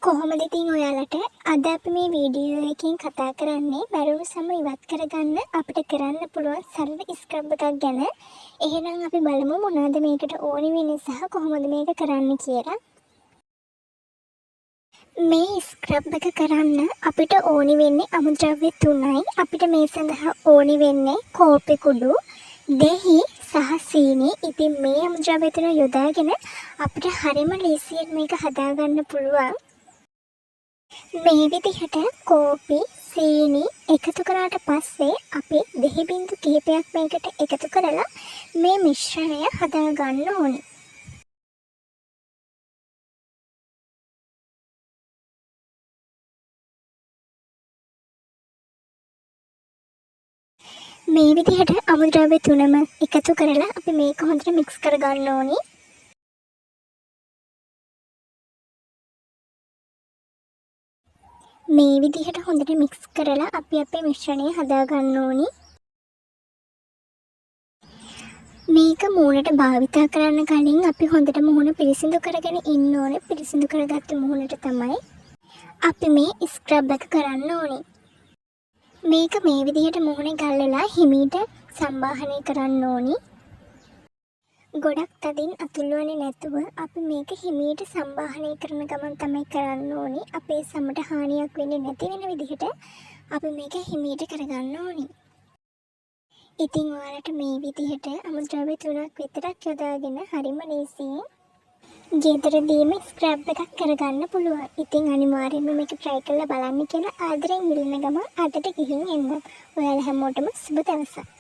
කොහොමද ඉතින් ඔයාලට අද අපි මේ වීඩියෝ එකකින් කතා කරන්නේ බැරළු සම ඉවත් කරගන්න අපිට කරන්න පුළුවන් සරල ස්ක්‍රබ් එකක් ගැන. එහෙනම් අපි බලමු මොනවද මේකට ඕනි වෙන්නේ සහ කොහොමද මේක කරන්න කියලා. මේ ස්ක්‍රබ් එක කරන්න අපිට ඕනි වෙන්නේ අමුද්‍රව්‍ය 3යි. අපිට මේ සඳහා ඕනි වෙන්නේ කෝපි කුඩු, දෙහි සහ සීනි. ඉතින් මේ අමුද්‍රව්‍ය 3 යොදාගෙන අපිට හරිම ලේසියෙන් මේක හදාගන්න පුළුවන්. මේ විදිහට කෝපි සීනි එකතු කරාට පස්සේ අපි දෙහි බිංදු කිහිපයක් මේකට එකතු කරලා මේ මිශ්‍රණය හදා ගන්න ඕනේ. මේ විදිහට අමුද්‍රව්‍ය තුනම එකතු කරලා අපි මේක හොඳට මික්ස් කර ගන්න ඕනේ. මේ විදිහට හොඳට මික්ස් කරලා අපි අපේ මිශ්‍රණය හදා ගන්න ඕනි. මේක මූණට භාවිතා කරන්න කලින් අපි හොඳට මුහුණ පිරිසිදු කරගෙන ඉන්න ඕනේ. පිරිසිදු කරගත්ත මුහුණට තමයි අපි මේ ස්ක්‍රබ් එක කරන්න ඕනේ. මේක මේ විදිහට මුහුණේ ගල්වලා හිමීට සම්බාහනය කරන්න ඕනි. ගොඩක් තදින් අතුල්වන්නේ නැතුව අපි මේක හිමීට සම්බාහනය කරන ගමන් තමයි කරන්න ඕනි. අපේ සමට හානියක් වෙන්නේ නැති වෙන විදිහට අපි මේක හිමීට කරගන්න ඕනි. ඉතින් ඔයාලට මේ විදිහට අමුද්‍රව්‍ය 3ක් විතරක් යොදාගෙන හරිම ලේසියෙන් ගෙදරදීම ස්ක්‍රබ් එකක් කරගන්න පුළුවන්. ඉතින් අනිවාර්යෙන්ම මේක try කරලා බලන්න කියලා ආදරෙන් ඉල්ලන ගමන් අදට ගිහින් එන්න. ඔයාලා හැමෝටම සුබ දවසක්.